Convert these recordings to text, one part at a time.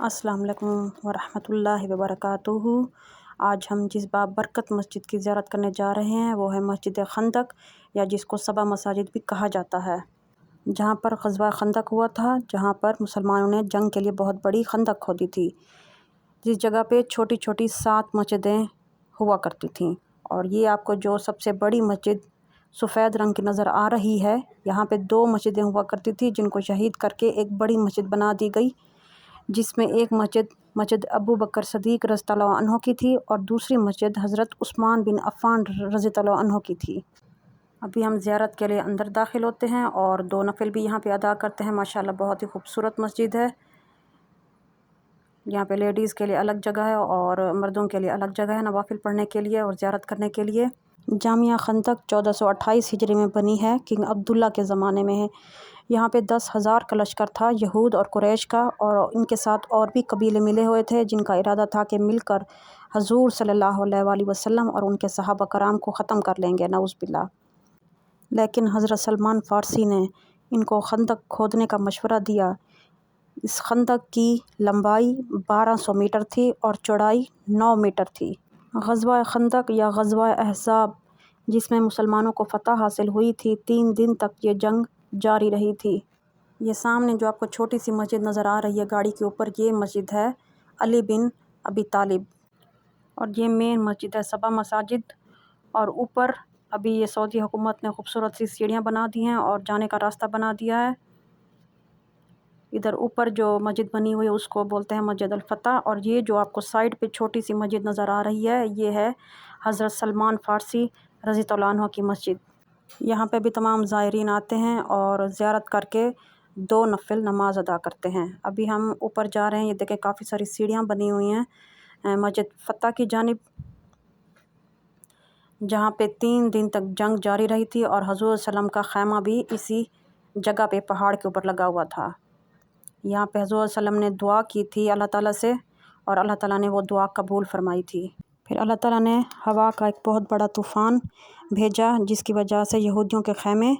السلام علیکم ورحمۃ اللہ وبرکاتہ۔ آج ہم جس بابرکت مسجد کی زیارت کرنے جا رہے ہیں وہ ہے مسجد خندق، یا جس کو سبا مساجد بھی کہا جاتا ہے، جہاں پر غزوہ خندق ہوا تھا، جہاں پر مسلمانوں نے جنگ کے لیے بہت بڑی خندق کھودی تھی، جس جگہ پہ چھوٹی چھوٹی 7 مسجدیں ہوا کرتی تھیں۔ اور یہ آپ کو جو سب سے بڑی مسجد سفید رنگ کی نظر آ رہی ہے، یہاں پہ 2 مسجدیں ہوا کرتی تھیں جن کو شہید کر کے ایک بڑی مسجد بنا دی گئی، جس میں ایک مسجد ابو بکر صدیق رضی اللہ عنہ کی تھی اور دوسری مسجد حضرت عثمان بن عفان رضی اللہ عنہ کی تھی۔ ابھی ہم زیارت کے لیے اندر داخل ہوتے ہیں اور 2 نفل بھی یہاں پہ ادا کرتے ہیں۔ ماشاءاللہ بہت ہی خوبصورت مسجد ہے۔ یہاں پہ لیڈیز کے لیے الگ جگہ ہے اور مردوں کے لیے الگ جگہ ہے، نوافل پڑھنے کے لیے اور زیارت کرنے کے لیے۔ جامعہ خندق 1428 ہجری میں بنی ہے، کنگ عبداللہ کے زمانے میں ہے۔ یہاں پہ 10,000 کا لشکر تھا یہود اور قریش کا، اور ان کے ساتھ اور بھی قبیلے ملے ہوئے تھے جن کا ارادہ تھا کہ مل کر حضور صلی اللہ علیہ وآلہ وسلم اور ان کے صحابہ کرام کو ختم کر لیں گے، نعوذ باللہ۔ لیکن حضرت سلمان فارسی نے ان کو خندق کھودنے کا مشورہ دیا۔ اس خندق کی لمبائی 1200 میٹر تھی اور چوڑائی 9 میٹر تھی۔ غزوہ خندق یا غزوہ احزاب، جس میں مسلمانوں کو فتح حاصل ہوئی تھی، 3 دن تک یہ جنگ جاری رہی تھی۔ یہ سامنے جو آپ کو چھوٹی سی مسجد نظر آ رہی ہے گاڑی کے اوپر، یہ مسجد ہے علی بن ابی طالب، اور یہ مین مسجد ہے سبا مساجد۔ اور اوپر ابھی یہ سعودی حکومت نے خوبصورت سی سیڑھیاں بنا دی ہیں اور جانے کا راستہ بنا دیا ہے۔ ادھر اوپر جو مسجد بنی ہوئی ہے اس کو بولتے ہیں مسجد الفتح، اور یہ جو آپ کو سائڈ پہ چھوٹی سی مسجد نظر آ رہی ہے یہ ہے حضرت سلمان فارسی رضی اللہ عنہ کی مسجد۔ یہاں پہ بھی تمام زائرین آتے ہیں اور زیارت کر کے 2 نفل نماز ادا کرتے ہیں۔ ابھی ہم اوپر جا رہے ہیں، یہ دیکھیں کافی ساری سیڑھیاں بنی ہوئی ہیں مسجد فتح کی جانب، جہاں پہ 3 دن تک جنگ جاری رہی تھی، اور حضور صلی اللہ علیہ وسلم کا خیمہ بھی اسی جگہ پہ پہاڑ کے اوپر لگا ہوا تھا۔ یہاں پہ حضور صلی اللہ علیہ وسلم نے دعا کی تھی اللہ تعالیٰ سے، اور اللہ تعالیٰ نے وہ دعا قبول فرمائی تھی۔ پھر اللہ تعالیٰ نے ہوا کا ایک بہت بڑا طوفان بھیجا، جس کی وجہ سے یہودیوں کے خیمے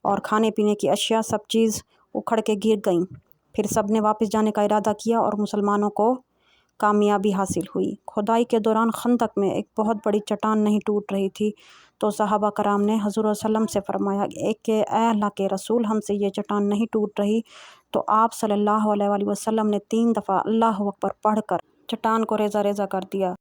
اور کھانے پینے کی اشیاء سب چیز اکھڑ کے گر گئیں۔ پھر سب نے واپس جانے کا ارادہ کیا اور مسلمانوں کو کامیابی حاصل ہوئی۔ کھدائی کے دوران خندق میں ایک بہت بڑی چٹان نہیں ٹوٹ رہی تھی، تو صحابہ کرام نے حضور صلی اللہ علیہ وسلم سے فرمایا کہ اے اللہ کے رسول، ہم سے یہ چٹان نہیں ٹوٹ رہی، تو آپ صلی اللہ علیہ وآلہ وسلم نے 3 دفعہ اللہ اکبر پڑھ کر چٹان کو ریزہ ریزہ کر دیا۔